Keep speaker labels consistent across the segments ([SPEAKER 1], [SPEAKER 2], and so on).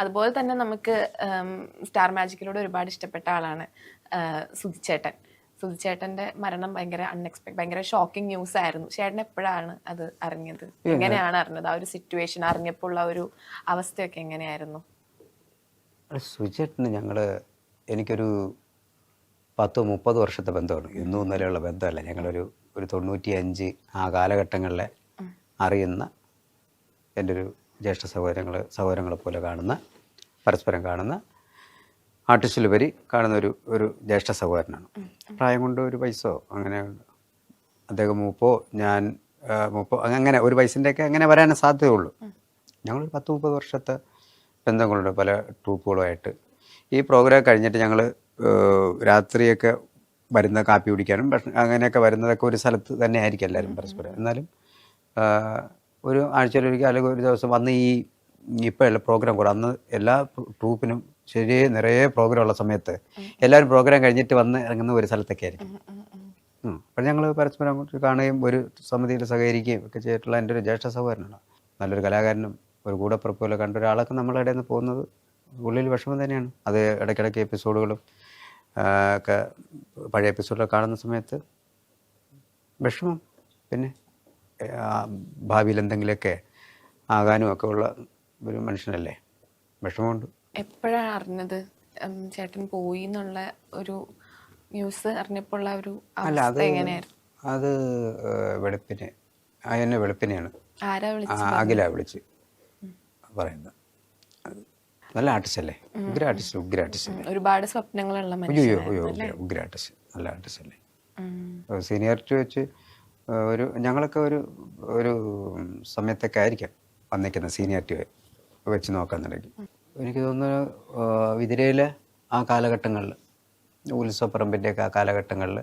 [SPEAKER 1] അതുപോലെ തന്നെ നമുക്ക് സ്റ്റാർ മാജിക്കിലൂടെ ഒരുപാട് ഇഷ്ടപ്പെട്ട ആളാണ് സുധിച്ചേട്ടൻ. സുധിച്ചേട്ടന്റെ മരണം ഭയങ്കര ഭയങ്കര ഷോക്കിംഗ് ന്യൂസ് ആയിരുന്നു. ചേട്ടൻ എപ്പോഴാണ് അത് അറിഞ്ഞത്? എങ്ങനെയാണ് അറിഞ്ഞത്? ആ ഒരു സിറ്റുവേഷൻ അറിഞ്ഞപ്പോൾ ഉള്ള ഒരു അവസ്ഥയൊക്കെ എങ്ങനെയായിരുന്നു?
[SPEAKER 2] സുധിച്ചേട്ടന് എനിക്കൊരു 10-30 വർഷത്തെ ബന്ധമാണ്. ഇന്നും ഇന്നലെയുള്ള ബന്ധമല്ല. ഞങ്ങളൊരു 95 ആ കാലഘട്ടങ്ങളിലെ അറിയുന്ന എൻ്റെ ഒരു ജ്യേഷ്ഠ സഹോദരങ്ങളെ പോലെ കാണുന്ന, പരസ്പരം കാണുന്ന, ആർട്ടിസ്റ്റിലുപരി കാണുന്ന ഒരു ജ്യേഷ്ഠ സഹോദരനാണ്. പ്രായം കൊണ്ട് ഒരു വയസ്സോ അങ്ങനെ, അദ്ദേഹം 30, ഞാൻ 30, അങ്ങനെ ഒരു വയസ്സിൻ്റെയൊക്കെ അങ്ങനെ വരാനേ സാധ്യതയുള്ളൂ. ഞങ്ങളൊരു 10-30 വർഷത്തെ ബന്ധങ്ങളുണ്ട് പല ട്രൂപ്പുകളുമായിട്ട്. ഈ പ്രോഗ്രാം കഴിഞ്ഞിട്ട് ഞങ്ങൾ രാത്രിയൊക്കെ വരുന്ന കാപ്പി കുടിക്കാനും അങ്ങനെയൊക്കെ വരുന്നതൊക്കെ ഒരു സ്ഥലത്ത് തന്നെ ആയിരിക്കും എല്ലാവരും പരസ്പരം. എന്നാലും ഒരു ആഴ്ചയിലൊരിക്കൽ അല്ലെങ്കിൽ ഒരു ദിവസം വന്ന് ഇപ്പോഴുള്ള പ്രോഗ്രാം കൂടെ അന്ന് എല്ലാ ട്രൂപ്പിനും നിറയെ പ്രോഗ്രാം ഉള്ള സമയത്ത് എല്ലാവരും പ്രോഗ്രാം കഴിഞ്ഞിട്ട് വന്ന് ഇറങ്ങുന്ന ഒരു സ്ഥലത്തൊക്കെ ആയിരിക്കും. അപ്പോൾ ഞങ്ങൾ പരസ്പരം അങ്ങോട്ട് കാണുകയും ഒരു സമിതിയിൽ സഹകരിക്കുകയും ഒക്കെ ചെയ്തിട്ടുള്ള എൻ്റെ ഒരു ജ്യേഷ്ഠ സഹോദരനാണ്. നല്ലൊരു കലാകാരനും ഒരു കൂടപ്പുറപ്പ് പോലെ കണ്ട ഒരാളൊക്കെ നമ്മളുടെ ഇടയിൽ നിന്ന് പോകുന്നത് ഉള്ളിൽ വിഷമം തന്നെയാണ്. അത് ഇടയ്ക്കിടയ്ക്ക് എപ്പിസോഡുകളും ഒക്കെ പഴയ എപ്പിസോഡൊക്കെ കാണുന്ന സമയത്ത് വിഷമം, പിന്നെ ഭാവിയിൽ എന്തെങ്കിലുമൊക്കെ ആകാനും ഒക്കെ ഉള്ള ഒരു മനുഷ്യനല്ലേ, വിഷമമുണ്ട്.
[SPEAKER 1] എപ്പോഴാണ് അറിഞ്ഞത് ചേട്ടൻ പോയി എന്നുള്ള ഒരു ന്യൂസ് അറിഞ്ഞപ്പോൾ ഉള്ള ഒരു അവസ്ഥ എങ്ങനെയായിരുന്നു?
[SPEAKER 2] അത് എന്നെ വെളുപ്പിനെയാണ് അഖില വിളിച്ച് പറയുന്നത്. നല്ല ആർട്ടിസ്റ്റ് അല്ലേ, ഉഗ്ര ആർട്ടിസ്റ്റ് അല്ലേ,
[SPEAKER 1] ഒരുപാട് സ്വപ്നങ്ങളുള്ള
[SPEAKER 2] ഉഗ്ര ആർട്ടിസ്റ്റ്, നല്ല ആർട്ടിസ്റ്റ് അല്ലേ. സീനിയറിറ്റി വെച്ച് ഞങ്ങളൊക്കെ ഒരു സമയത്തൊക്കെ ആയിരിക്കാം വന്നിരിക്കുന്നത് സീനിയറിറ്റി വെച്ച് നോക്കാന്നുണ്ടെങ്കിൽ. എനിക്ക് തോന്നുന്നു വിതിരയിലെ ആ കാലഘട്ടങ്ങളിൽ, ഉത്സവപ്പറമ്പിൻ്റെയൊക്കെ ആ കാലഘട്ടങ്ങളിൽ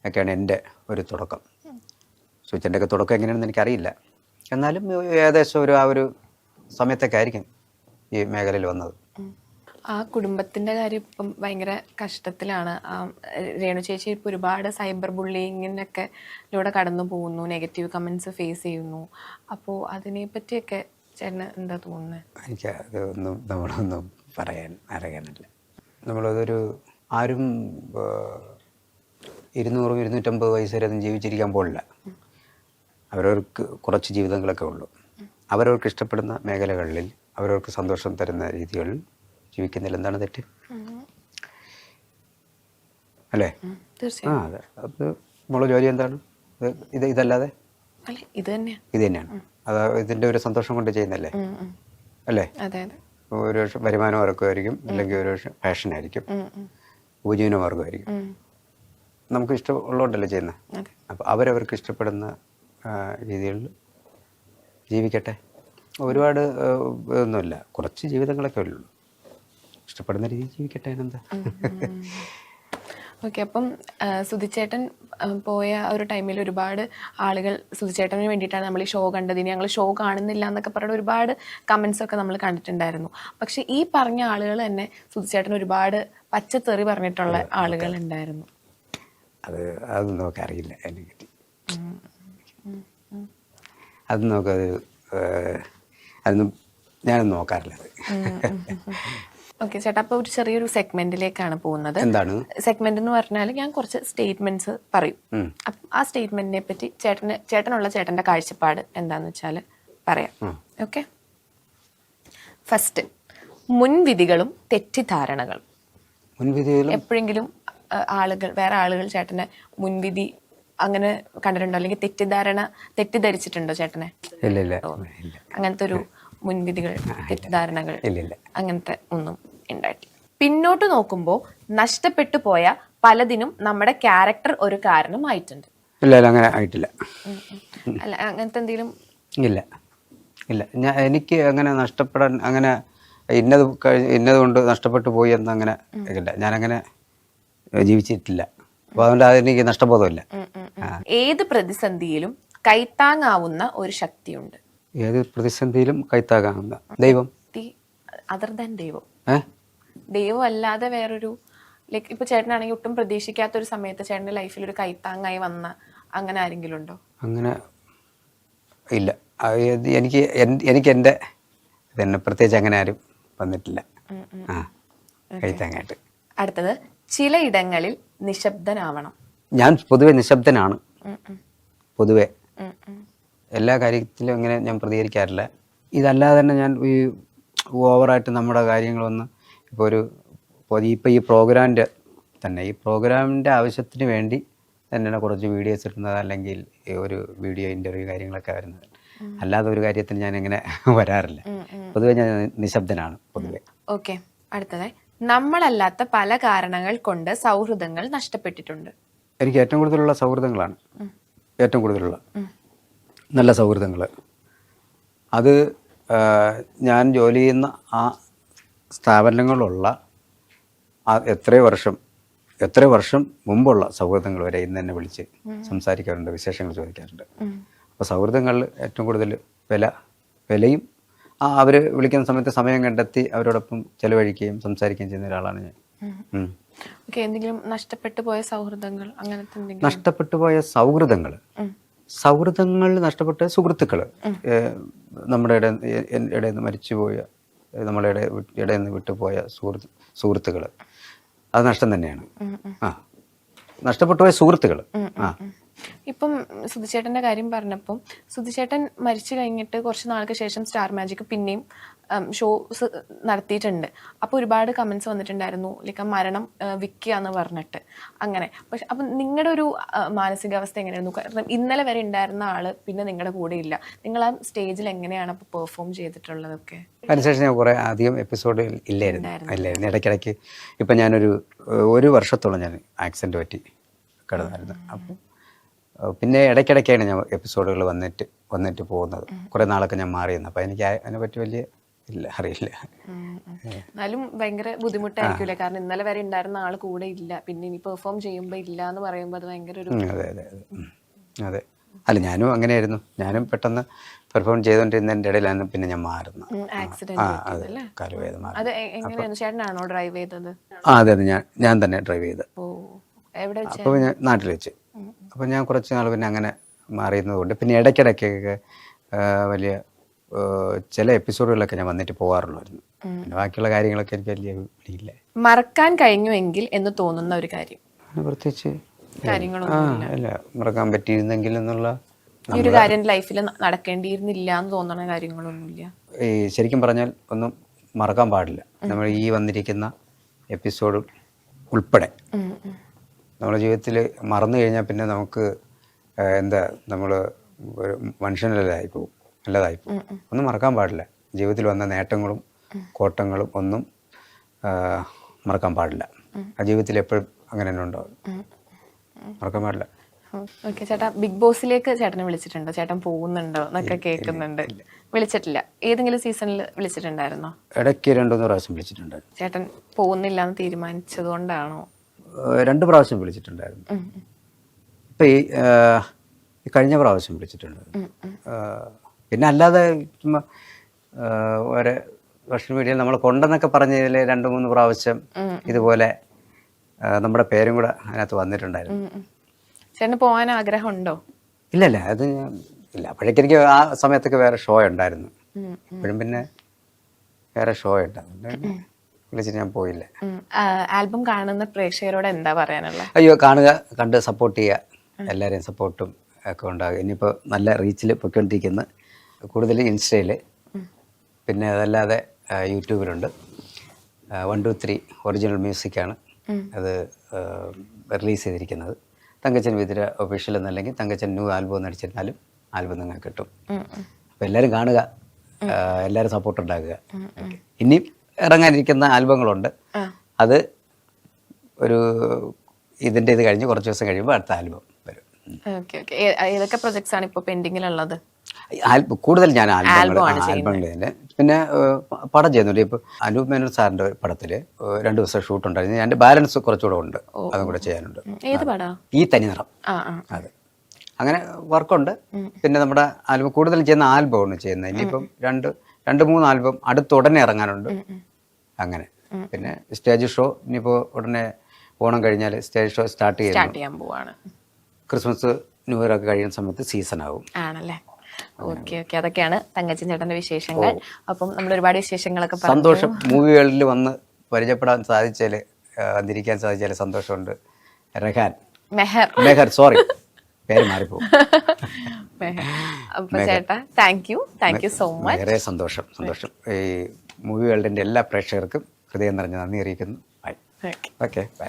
[SPEAKER 2] ഒക്കെയാണ് എൻ്റെ ഒരു തുടക്കം. സുധിച്ചേട്ടൻ്റെ ഒക്കെ തുടക്കം എങ്ങനെയാണെന്ന് എനിക്കറിയില്ല. എന്നാലും ഏകദേശം ആ ഒരു സമയത്തൊക്കെ ആയിരിക്കും ഈ മേഖലയിൽ വന്നത്.
[SPEAKER 1] ആ കുടുംബത്തിന്റെ കാര്യം ഇപ്പം ഭയങ്കര കഷ്ടത്തിലാണ്. രേണു ചേച്ചി ഇപ്പം ഒരുപാട് സൈബർ ബുള്ളിങ്ങിനൊക്കെ ലൂടെ കടന്നു പോകുന്നു, നെഗറ്റീവ് കമന്റ്സ് ഫേസ് ചെയ്യുന്നു. അപ്പോൾ അതിനെ പറ്റിയൊക്കെ ചേട്ടന് എന്താ തോന്നുന്നത്?
[SPEAKER 2] എനിക്ക് അതൊന്നും നമ്മളൊന്നും പറയാൻ അറിയാനില്ല. നമ്മളതൊരു ആരും 200-250 വയസ്സ് വരെ ഒന്നും ജീവിച്ചിരിക്കാൻ പോലില്ല. അവരവർക്ക് കുറച്ച് ജീവിതങ്ങളൊക്കെ ഉള്ളൂ. അവരവർക്ക് ഇഷ്ടപ്പെടുന്ന മേഖലകളിൽ അവരവർക്ക് സന്തോഷം തരുന്ന രീതികളിൽ ജീവിക്കുന്നതിൽ എന്താണ് തെറ്റ്? അല്ലേ? അതെ. അപ്പോൾ നമ്മളെ ജോലി എന്താണ്? ഇതല്ലാതെ ഇത് തന്നെയാണ്. അത് ഇതിൻ്റെ ഒരു സന്തോഷം കൊണ്ട് ചെയ്യുന്നല്ലേ, അല്ലേ? ഒരു വരുമാന മാർഗമായിരിക്കും, അല്ലെങ്കിൽ ഒരു പാഷനായിരിക്കും, ഉപജീവന മാർഗമായിരിക്കും. നമുക്ക് ഇഷ്ടമുള്ളതുകൊണ്ടല്ലേ ചെയ്യുന്നത്. അപ്പോൾ അവരവർക്ക് ഇഷ്ടപ്പെടുന്ന രീതികളിൽ ജീവിക്കട്ടെ. ഒരുപാട് ഒന്നുമില്ല, കുറച്ച് ജീവിതങ്ങളൊക്കെ ഉള്ളൂ. ഇഷ്ടപ്പെടുന്ന രീതിയിൽ ജീവിക്കട്ടെ, അതിനെന്താ.
[SPEAKER 1] ഓക്കെ. അപ്പം സുധിച്ചേട്ടൻ പോയ ഒരു ടൈമിൽ ഒരുപാട് ആളുകൾ സുധിച്ചേട്ടന് വേണ്ടിയിട്ടാണ് നമ്മൾ ഈ ഷോ കണ്ടത്, ഇനി ഞങ്ങൾ ഷോ കാണുന്നില്ല എന്നൊക്കെ പറഞ്ഞ ഒരുപാട് കമൻസ് ഒക്കെ നമ്മൾ കണ്ടിട്ടുണ്ടായിരുന്നു. പക്ഷെ ഈ പറഞ്ഞ ആളുകൾ തന്നെ സുധിച്ചേട്ടൻ ഒരുപാട് പച്ചത്തെറി പറഞ്ഞിട്ടുള്ള ആളുകൾ ഉണ്ടായിരുന്നു.
[SPEAKER 2] അത് നോക്കറിയില്ല എനിക്ക്. അത് നോക്കത് അതൊന്നും ഞാനൊന്നും നോക്കാറില്ല.
[SPEAKER 1] ഓക്കെ ചേട്ടാ, അപ്പോൾ ഒരു ചെറിയൊരു സെഗ്മെന്റിലേക്കാണ് പോകുന്നത്.
[SPEAKER 2] എന്താണ്
[SPEAKER 1] സെഗ്മെന്റ് എന്ന് പറഞ്ഞാൽ ഞാൻ കുറച്ച് സ്റ്റേറ്റ്മെന്റ്സ് പറയും. അപ്പം ആ സ്റ്റേറ്റ്മെന്റിനെ പറ്റി ചേട്ടന്റെ കാഴ്ചപ്പാട് എന്താന്ന് വെച്ചാൽ പറയാം. ഓക്കെ. ഫസ്റ്റ്, മുൻവിധികളും തെറ്റിദ്ധാരണകളും. എപ്പോഴെങ്കിലും വേറെ ആളുകൾ ചേട്ടനെ മുൻവിധി അങ്ങനെ കണ്ടിട്ടുണ്ടോ, അല്ലെങ്കിൽ തെറ്റിദ്ധരിച്ചിട്ടുണ്ടോ ചേട്ടനെ?
[SPEAKER 2] ഇല്ല.
[SPEAKER 1] അങ്ങനത്തെ ഒരു മുൻവിധികൾ, തെറ്റിദ്ധാരണകൾ അങ്ങനത്തെ ഒന്നും ഉണ്ടായിട്ടില്ല. പിന്നോട്ട് നോക്കുമ്പോൾ നഷ്ടപ്പെട്ടു പോയ പലതിനും നമ്മുടെ ക്യാരക്ടർ ഒരു കാരണമായിട്ടുണ്ട്.
[SPEAKER 2] ഇല്ല, അങ്ങനെ ആയിട്ടില്ല.
[SPEAKER 1] അല്ല, അങ്ങനത്തെ എന്തെങ്കിലും?
[SPEAKER 2] ഇല്ല. എനിക്ക് അങ്ങനെ നഷ്ടപ്പെടാൻ, അങ്ങനെ ഇന്നത് കൊണ്ട് നഷ്ടപ്പെട്ടു പോയി എന്നങ്ങനെ ഇല്ല. ഞാനങ്ങനെ ജീവിച്ചിട്ടില്ല. അപ്പോൾ അതുകൊണ്ട് അതെനിക്ക് നഷ്ടബോധമില്ല.
[SPEAKER 1] ഏത് പ്രതിസന്ധിയിലും കൈത്താങ്ങാവുന്ന ഒരു ശക്തിയുണ്ട്.
[SPEAKER 2] ഏത് പ്രതിസന്ധിയിലും കൈത്താങ്ങാവുന്ന ദൈവം.
[SPEAKER 1] അതർ ദാൻ ദൈവം അല്ലാതെ വേറൊരു, ലൈക്ക് ഇപ്പൊ ചേട്ടനാണെങ്കിൽ ഒട്ടും പ്രതീക്ഷിക്കാത്ത ഒരു സമയത്ത് ചേട്ടന്റെ ലൈഫിൽ ഒരു കൈത്താങ്ങായി വന്ന അങ്ങനെ ആരെങ്കിലും ഉണ്ടോ?
[SPEAKER 2] അങ്ങനെ ഇല്ല. എനിക്ക് എൻ്റെ തന്നെ പ്രത്യേകിച്ച് അങ്ങനെ ആരും വന്നിട്ടില്ല. ആ കൈത്താങ്ങായിട്ട്.
[SPEAKER 1] അടുത്തത്, ചിലയിടങ്ങളിൽ നിശബ്ദനാവണം.
[SPEAKER 2] ഞാൻ പൊതുവെ നിശബ്ദനാണ്. പൊതുവെ എല്ലാ കാര്യത്തിലും അങ്ങനെ ഞാൻ പ്രതികരിക്കാറില്ല. ഇതല്ലാതെ തന്നെ ഞാൻ ഈ ഓവറായിട്ട് നമ്മുടെ കാര്യങ്ങളൊന്ന് ഇപ്പോൾ ഈ പ്രോഗ്രാമിൻ്റെ ആവശ്യത്തിന് വേണ്ടി തന്നെയാണ് കുറച്ച് വീഡിയോസ് ഇടുന്നത്, അല്ലെങ്കിൽ ഒരു വീഡിയോ ഇൻ്റർവ്യൂ കാര്യങ്ങളൊക്കെ വരുന്നത്. അല്ലാതെ ഒരു കാര്യത്തിന് ഞാൻ ഇങ്ങനെ വരാറില്ല. പൊതുവെ ഞാൻ നിശബ്ദനാണ് പൊതുവെ.
[SPEAKER 1] ഓക്കെ, അടുത്തതായി, നമ്മളല്ലാത്ത പല കാരണങ്ങൾ കൊണ്ട് സൗഹൃദങ്ങൾ നഷ്ടപ്പെട്ടിട്ടുണ്ട്.
[SPEAKER 2] എനിക്ക് ഏറ്റവും കൂടുതലുള്ള സൗഹൃദങ്ങളാണ്, ഏറ്റവും കൂടുതലുള്ള നല്ല സൗഹൃദങ്ങൾ. അത് ഞാൻ ജോലി ചെയ്യുന്ന ആ സ്ഥാപനങ്ങളുള്ള എത്ര വർഷം മുമ്പുള്ള സൗഹൃദങ്ങൾ വരെ ഇന്ന് എന്നെ വിളിച്ച് സംസാരിക്കാറുണ്ട്, വിശേഷങ്ങൾ ചോദിക്കാറുണ്ട്. അപ്പോൾ സൗഹൃദങ്ങളിൽ ഏറ്റവും കൂടുതൽ വിലയും അവർ വിളിക്കുന്ന സമയത്ത് സമയം കണ്ടെത്തി അവരോടൊപ്പം ചെലവഴിക്കുകയും സംസാരിക്കുകയും ചെയ്യുന്ന ഒരാളാണ് ഞാൻ.
[SPEAKER 1] എന്തെങ്കിലും നഷ്ടപ്പെട്ടു പോയ സൗഹൃദങ്ങൾ, അങ്ങനത്തെ
[SPEAKER 2] നഷ്ടപ്പെട്ടു പോയ സൗഹൃദങ്ങൾ നഷ്ടപ്പെട്ട സുഹൃത്തുക്കൾ, നമ്മുടെ ഇടയിൽ നിന്ന് മരിച്ചുപോയ, നമ്മുടെ ഇടയിൽ നിന്ന് വിട്ടുപോയ സുഹൃത്തുക്കൾ, അത് നഷ്ടം തന്നെയാണ്. നഷ്ടപ്പെട്ടു പോയ സുഹൃത്തുക്കൾ.
[SPEAKER 1] ഇപ്പം സുധിച്ചേട്ടൻ്റെ കാര്യം പറഞ്ഞപ്പം, സുധിച്ചേട്ടൻ മരിച്ചു കഴിഞ്ഞിട്ട് കുറച്ച് നാൾക്ക് ശേഷം സ്റ്റാർ മാജിക് പിന്നെയും ഷോസ് നടത്തിയിട്ടുണ്ട്. അപ്പോൾ ഒരുപാട് കമൻസ് വന്നിട്ടുണ്ടായിരുന്നു, ലൈക്ക് മരണം വിൽക്കുക എന്ന് പറഞ്ഞിട്ട് അങ്ങനെ. പക്ഷെ അപ്പം നിങ്ങളുടെ ഒരു മാനസികാവസ്ഥ എങ്ങനെയായിരുന്നു? കാരണം ഇന്നലെ വരെ ഉണ്ടായിരുന്ന ആള് പിന്നെ നിങ്ങളുടെ കൂടെ ഇല്ല. നിങ്ങൾ ആ സ്റ്റേജിൽ എങ്ങനെയാണ് അപ്പോൾ പെർഫോം ചെയ്തിട്ടുള്ളതൊക്കെ?
[SPEAKER 2] അതിനുശേഷം ഞാൻ കുറേ അധികം എപ്പിസോഡ് ഇല്ലായിരുന്നു. ഇടയ്ക്കിടയ്ക്ക് ഇപ്പം ഒരു വർഷത്തോളം ഞാൻ ആക്സിഡൻറ്റ് പറ്റി കിടന്നായിരുന്നു. അപ്പം പിന്നെ ഇടയ്ക്കിടയ്ക്കാണ് ഞാൻ എപ്പിസോഡുകൾ വന്നിട്ട് പോകുന്നത്. കുറേ നാളൊക്കെ ഞാൻ മാറിയിരുന്നു. അപ്പം എനിക്ക് അതിനെപ്പറ്റി വലിയ അറിയില്ല.
[SPEAKER 1] എന്നാലും ഭയങ്കര ബുദ്ധിമുട്ടായിരിക്കില്ലേ? കാരണം ഇന്നലെ വരെ ഉണ്ടായിരുന്ന ആൾ കൂടെ ഇല്ല, പിന്നെ ഇനി പെർഫോം ചെയ്യുമ്പോൾ ഇല്ല എന്ന് പറയുമ്പോൾ അത് ഭയങ്കര ഒരു...
[SPEAKER 2] അതെ. അല്ല, ഞാനും അങ്ങനെയായിരുന്നു. ഞാനും പെട്ടെന്ന് പെർഫോം ചെയ്തുകൊണ്ടിരുന്നതിൻ്റെ ഇടയിലാണ് പിന്നെ ഞാൻ മാറുന്നത്.
[SPEAKER 1] ചേട്ടനാണോ ഡ്രൈവ് ചെയ്തത്?
[SPEAKER 2] അതെ, ഞാൻ തന്നെ ഡ്രൈവ് ചെയ്തത്. അപ്പോൾ ഞാൻ നാട്ടിൽ വെച്ച്. അപ്പോൾ ഞാൻ കുറച്ച് നാൾ പിന്നെ അങ്ങനെ മാറിയുന്നത് കൊണ്ട് പിന്നെ ഇടയ്ക്കിടയ്ക്കൊക്കെ വലിയ ചില എപ്പിസോഡുകളിലൊക്കെ ഞാൻ വന്നിട്ട് പോകാറുള്ളായിരുന്നു. പിന്നെ ബാക്കിയുള്ള കാര്യങ്ങളൊക്കെ എനിക്ക് വലിയ പിടിയില്ല.
[SPEAKER 1] മറക്കാൻ കഴിഞ്ഞുവെങ്കിൽ എന്ന് തോന്നുന്ന ഒരു കാര്യം?
[SPEAKER 2] പ്രത്യേകിച്ച് അല്ല, മറക്കാൻ പറ്റിയിരുന്നെങ്കിൽ എന്നുള്ള
[SPEAKER 1] ഒരു കാര്യം ലൈഫിൽ നടക്കേണ്ടിയിരുന്നില്ല എന്ന് തോന്നുന്ന കാര്യങ്ങളൊന്നുമില്ല.
[SPEAKER 2] ശരിക്കും പറഞ്ഞാൽ ഒന്നും മറക്കാൻ പാടില്ല. നമ്മൾ ഈ വന്നിരിക്കുന്ന എപ്പിസോഡ് ഉൾപ്പെടെ നമ്മുടെ ജീവിതത്തിൽ മറന്നു കഴിഞ്ഞാൽ പിന്നെ നമുക്ക് നമ്മൾ ഒരു മനുഷ്യനല്ലായിപ്പോവും, നല്ലതായിപ്പോവും. ഒന്നും മറക്കാൻ പാടില്ല. ജീവിതത്തിൽ വന്ന നേട്ടങ്ങളും കോട്ടങ്ങളും ഒന്നും മറക്കാൻ പാടില്ല. ആ ജീവിതത്തിൽ എപ്പോഴും അങ്ങനെ തന്നെ ഉണ്ടാവും, മറക്കാൻ പാടില്ല.
[SPEAKER 1] ഓക്കെ ചേട്ടാ, ബിഗ് ബോസിലേക്ക് ചേട്ടനെ വിളിച്ചിട്ടുണ്ടോ? ചേട്ടൻ പോകുന്നുണ്ടോ എന്നൊക്കെ കേൾക്കുന്നുണ്ട്. വിളിച്ചിട്ടില്ല. ഏതെങ്കിലും സീസണിൽ വിളിച്ചിട്ടുണ്ടായിരുന്നോ?
[SPEAKER 2] ഇടയ്ക്ക് 2-3 പ്രാവശ്യം വിളിച്ചിട്ടുണ്ടായിരുന്നു.
[SPEAKER 1] ചേട്ടൻ പോകുന്നില്ല എന്ന് തീരുമാനിച്ചത് കൊണ്ടാണോ?
[SPEAKER 2] 2 പ്രാവശ്യം വിളിച്ചിട്ടുണ്ടായിരുന്നു. ഇപ്പം ഈ കഴിഞ്ഞ പ്രാവശ്യം വിളിച്ചിട്ടുണ്ടായിരുന്നു. പിന്നെ അല്ലാതെ ചുമ്മാ ഓരോ സോഷ്യൽ മീഡിയയിൽ നമ്മൾ കൊണ്ടെന്നൊക്കെ പറഞ്ഞതിൽ 2-3 പ്രാവശ്യം ഇതുപോലെ നമ്മുടെ പേരും കൂടെ അതിനകത്ത് വന്നിട്ടുണ്ടായിരുന്നു.
[SPEAKER 1] ചേട്ടന് പോകാൻ ആഗ്രഹമുണ്ടോ?
[SPEAKER 2] ഇല്ല, അത് ഇല്ല. അപ്പോഴേക്കും എനിക്ക് ആ സമയത്തൊക്കെ വേറെ ഷോ ഉണ്ടായിരുന്നു. ഇപ്പോഴും പിന്നെ വേറെ ഷോ ഉണ്ടായിരുന്നു, വിളിച്ചിട്ട് ഞാൻ പോയില്ല.
[SPEAKER 1] ആൽബം കാണുന്ന പ്രേക്ഷകരോട് എന്താ പറയാനുള്ളത്?
[SPEAKER 2] അയ്യോ, കാണുക, കണ്ട് സപ്പോർട്ട് ചെയ്യുക. എല്ലാവരെയും സപ്പോർട്ടും ഒക്കെ ഉണ്ടാകുക. ഇനിയിപ്പോൾ നല്ല റീച്ചിൽ പൊയ്ക്കൊണ്ടിരിക്കുന്ന, കൂടുതൽ ഇൻസ്റ്റയിൽ, പിന്നെ അതല്ലാതെ യൂട്യൂബിലുണ്ട്. 1, 2, 3 ഒറിജിനൽ മ്യൂസിക്കാണ് അത് റിലീസ് ചെയ്തിരിക്കുന്നത്. തങ്കച്ചൻ വിതിര ഒഫീഷ്യൽ എന്നല്ലെങ്കിൽ തങ്കച്ചൻ ന്യൂ ആൽബം എന്ന് അടിച്ചിരുന്നാലും ആൽബം നിങ്ങൾക്ക് കിട്ടും. അപ്പോൾ എല്ലാവരും കാണുക, എല്ലാവരും സപ്പോർട്ട് ഉണ്ടാക്കുക. ഇനിയും ഇറങ്ങാനിരിക്കുന്ന ആൽബങ്ങളുണ്ട്. അത് ഇതിൻ്റെ ഇത് കഴിഞ്ഞ് കുറച്ച് ദിവസം കഴിയുമ്പോൾ അടുത്ത ആൽബം വരും.
[SPEAKER 1] ഏതൊക്കെ പ്രൊജക്ട്സ് ആണ് ഇപ്പോൾ പെൻഡിങ്ങിലുള്ളത്?
[SPEAKER 2] കൂടുതൽ ഞാൻ ആൽബങ്ങൾ തന്നെ. പിന്നെ പടം ചെയ്യുന്നുണ്ട്. ഇപ്പോൾ അനൂപ് മേനോൻ സാറിൻ്റെ പടത്തിൽ 2 ദിവസം ഷൂട്ട് ഉണ്ടായിരുന്നു. എൻ്റെ ബാലൻസ് കുറച്ചുകൂടെ ഉണ്ട്, അതും കൂടെ ചെയ്യാനുണ്ട്. ഈ തനിനിറം. അതെ, അങ്ങനെ വർക്കുണ്ട്. പിന്നെ നമ്മുടെ ആൽബം കൂടുതൽ ചെയ്യുന്ന ആൽബമാണ് ചെയ്യുന്നത്. ഇനിയിപ്പം 2-3 ആൽബം അടുത്തുടനെ ഇറങ്ങാനുണ്ട്. അങ്ങനെ പിന്നെ സ്റ്റേജ് ഷോ ഇനിയിപ്പോൾ ഉടനെ ഓണം കഴിഞ്ഞാൽ സ്റ്റേജ് ഷോ സ്റ്റാർട്ട് ചെയ്യാൻ പോവാണ്. ക്രിസ്മസ് ന്യൂ ഇയർ ഒക്കെ കഴിയുന്ന സമയത്ത് സീസൺ ആവും.
[SPEAKER 1] ആണല്ലേ? ഓക്കെ ഓക്കെ, അതൊക്കെയാണ് തങ്കച്ചൻ ചേട്ടന്റെ വിശേഷങ്ങൾ. അപ്പം നമ്മൾ ഒരുപാട് വിശേഷങ്ങളൊക്കെ പറഞ്ഞു.
[SPEAKER 2] സന്തോഷം. മൂവികളിൽ വന്ന് പരിചയപ്പെടാൻ സാധിച്ചാൽ, വന്നിരിക്കാൻ സാധിച്ചാൽ സന്തോഷമുണ്ട്. മെഹർ സോറി, പേര് മാറിപ്പോകും.
[SPEAKER 1] അപ്പൊ ചേട്ടാ താങ്ക് യു സോ മച്ച്.
[SPEAKER 2] വളരെ സന്തോഷം. ഈ മൂവി വേൾഡിൻ്റെ എല്ലാ പ്രേക്ഷകർക്കും ഹൃദയം നിറഞ്ഞ നന്ദി അറിയിക്കുന്നു. ബൈ. Okay bye.